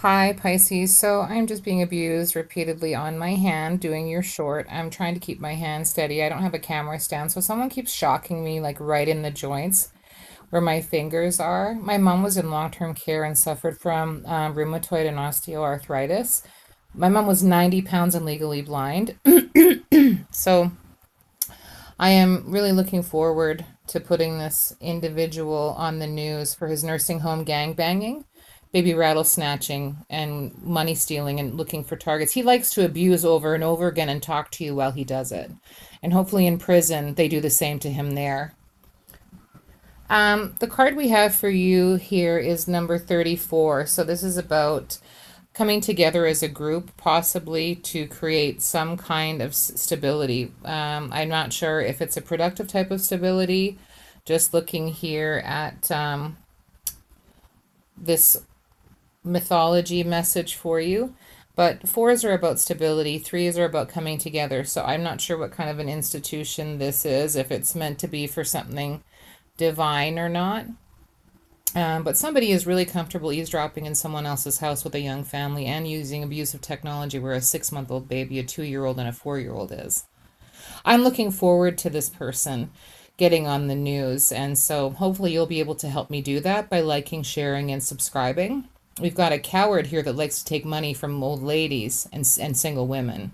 Hi, Pisces. So I'm just being abused repeatedly on my hand doing your short. I'm trying to keep my hand steady. I don't have a camera stand, so someone keeps shocking me like right in the joints where my fingers are. My mom was in long-term care and suffered from rheumatoid and osteoarthritis. My mom was 90 pounds and legally blind. So I am really looking forward to putting this individual on the news for his nursing home gangbanging, baby rattle snatching, and money stealing and looking for targets. He likes to abuse over and over again and talk to you while he does it. And hopefully in prison, they do the same to him there. The card we have for you here is number 34. So this is about coming together as a group, possibly to create some kind of stability. I'm not sure if it's a productive type of stability. Just looking here at this mythology message for you. But fours are about stability, threes are about coming together. So I'm not sure what kind of an institution this is, if it's meant to be for something divine or not. But somebody is really comfortable eavesdropping in someone else's house with a young family and using abusive technology where a 6-month-old baby, a 2-year-old, and a 4-year-old is. I'm looking forward to this person getting on the news, and so hopefully you'll be able to help me do that by liking, sharing, and subscribing. We've got a coward here that likes to take money from old ladies and single women.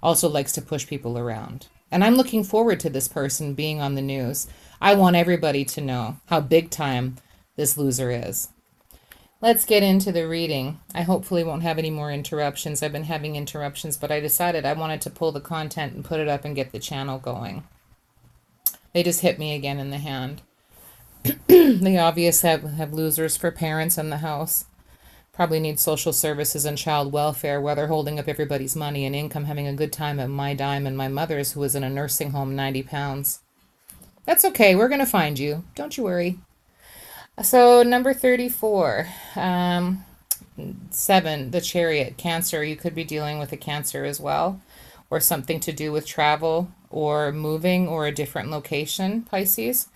Also likes to push people around. And I'm looking forward to this person being on the news. I want everybody to know how big time this loser is. Let's get into the reading. I hopefully won't have any more interruptions. I've been having interruptions, but I decided I wanted to pull the content and put it up and get the channel going. They just hit me again in the hand. They obviously have losers for parents in the house. Probably need social services and child welfare where they're holding up everybody's money and income, having a good time at my dime and my mother's, who was in a nursing home, 90 pounds. That's okay. We're going to find you. Don't you worry. So number 34, 7, the Chariot, Cancer. You could be dealing with a Cancer as well, or something to do with travel or moving or a different location, Pisces.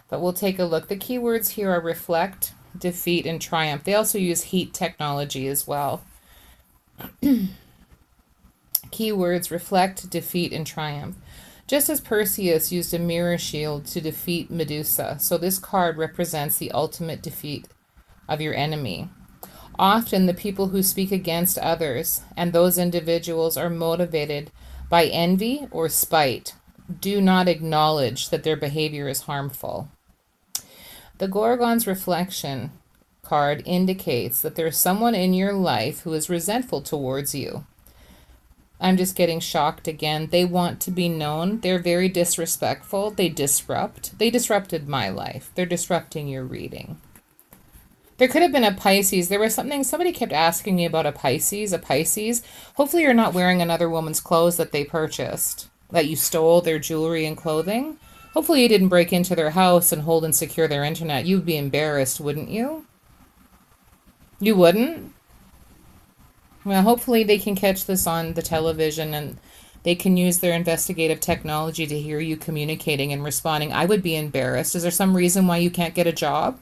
But we'll take a look. The keywords here are reflect, defeat, and triumph. They also use heat technology as well. Keywords reflect, defeat, and triumph. Just as Perseus used a mirror shield to defeat Medusa, so this card represents the ultimate defeat of your enemy. Often the people who speak against others and those individuals are motivated by envy or spite. Do not acknowledge that their behavior is harmful. The Gorgon's reflection card indicates that there's someone in your life who is resentful towards you. I'm just getting shocked again. They want to be known. They're very disrespectful. They disrupt. They disrupted my life. They're disrupting your reading. There could have been a Pisces. There was something, somebody kept asking me about a Pisces. Hopefully you're not wearing another woman's clothes that they purchased, that you stole their jewelry and clothing. Hopefully you didn't break into their house and hold and secure their internet. You'd be embarrassed, wouldn't you? You wouldn't? Well, hopefully they can catch this on the television and they can use their investigative technology to hear you communicating and responding. I would be embarrassed. Is there some reason why you can't get a job?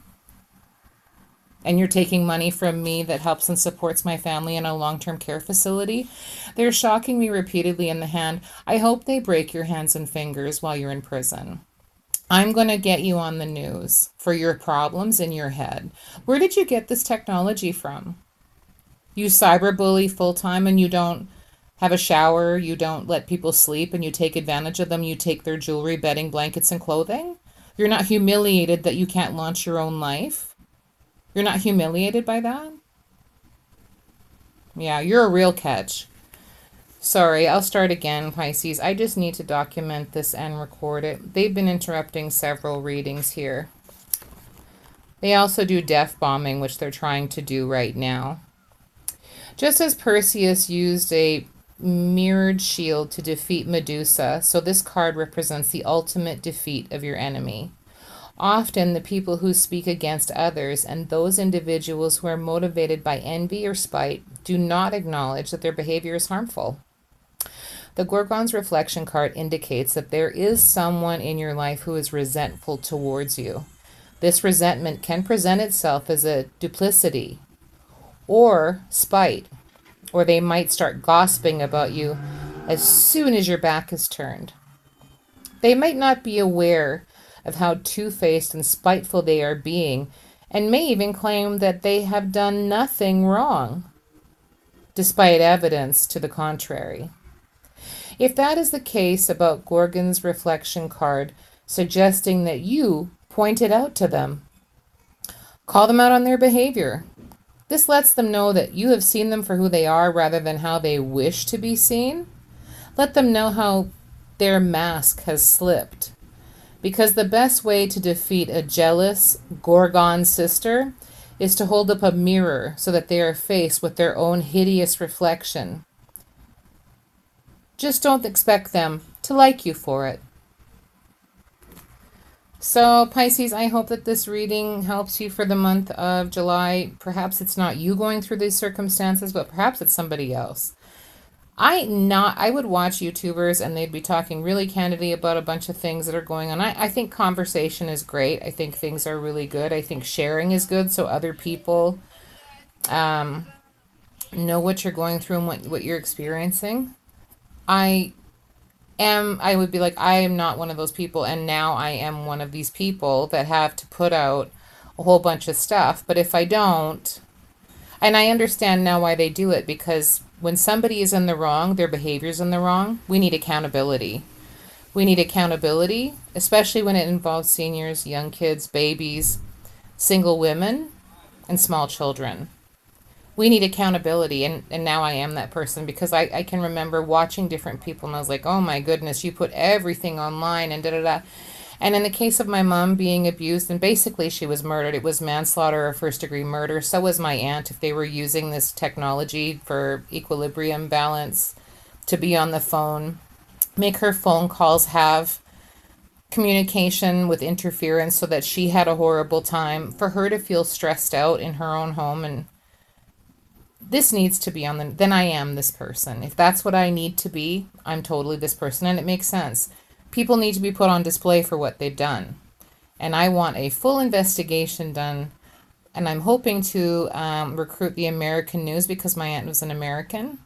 And you're taking money from me that helps and supports my family in a long-term care facility? They're shocking me repeatedly in the hand. I hope they break your hands and fingers while you're in prison. I'm going to get you on the news for your problems in your head. Where did you get this technology from? You cyberbully full-time and you don't have a shower, you don't let people sleep, and you take advantage of them, you take their jewelry, bedding, blankets, and clothing? You're not humiliated that you can't launch your own life? You're not humiliated by that? Yeah, you're a real catch. Sorry, I'll start again, Pisces. I just need to document this and record it. They've been interrupting several readings here. They also do death bombing, which they're trying to do right now. Just as Perseus used a mirrored shield to defeat Medusa, so this card represents the ultimate defeat of your enemy. Often the people who speak against others and those individuals who are motivated by envy or spite do not acknowledge that their behavior is harmful. The Gorgon's reflection card indicates that there is someone in your life who is resentful towards you. This resentment can present itself as a duplicity or spite, or they might start gossiping about you as soon as your back is turned. They might not be aware of how two-faced and spiteful they are being, and may even claim that they have done nothing wrong, despite evidence to the contrary. If that is the case about Gorgon's reflection card, suggesting that you point it out to them, call them out on their behavior. This lets them know that you have seen them for who they are rather than how they wish to be seen. Let them know how their mask has slipped. Because the best way to defeat a jealous Gorgon sister is to hold up a mirror so that they are faced with their own hideous reflection. Just don't expect them to like you for it. So, Pisces, I hope that this reading helps you for the month of July. Perhaps it's not you going through these circumstances, but perhaps it's somebody else. I would watch YouTubers and they'd be talking really candidly about a bunch of things that are going on. I think conversation is great. I think things are really good. I think sharing is good so other people know what you're going through and what you're experiencing. I would be like, I am not one of those people, and now I am one of these people that have to put out a whole bunch of stuff. But if I don't, and I understand now why they do it, because when somebody is in the wrong, their behavior's in the wrong, we need accountability. We need accountability, especially when it involves seniors, young kids, babies, single women, and small children. We need accountability, and now I am that person, because I can remember watching different people and I was like, oh my goodness, you put everything online and da-da-da. And in the case of my mom being abused, and basically she was murdered, it was manslaughter or first-degree murder. So was my aunt, if they were using this technology for equilibrium balance, to be on the phone, make her phone calls have communication with interference so that she had a horrible time, for her to feel stressed out in her own home. And this needs to be then I am this person. If that's what I need to be, I'm totally this person, and it makes sense. People need to be put on display for what they've done. And I want a full investigation done, and I'm hoping to recruit the American news, because my aunt was an American,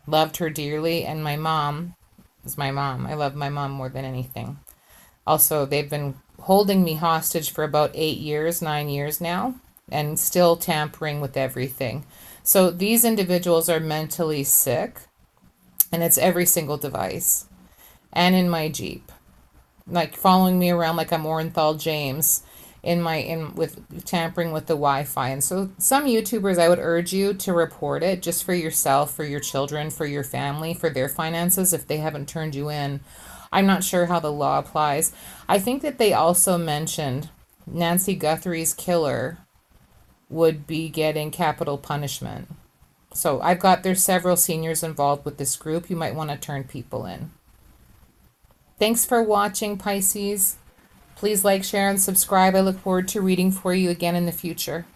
loved her dearly, and my mom is my mom. I love my mom more than anything. Also, they've been holding me hostage for about 9 years now, and still tampering with everything. So these individuals are mentally sick, and it's every single device. And in my Jeep, like following me around like I'm Orenthal James with tampering with the Wi-Fi. And so some YouTubers, I would urge you to report it, just for yourself, for your children, for your family, for their finances, if they haven't turned you in. I'm not sure how the law applies. I think that they also mentioned Nancy Guthrie's killer would be getting capital punishment. So there's several seniors involved with this group. You might want to turn people in. Thanks for watching, Pisces. Please like, share, and subscribe. I look forward to reading for you again in the future.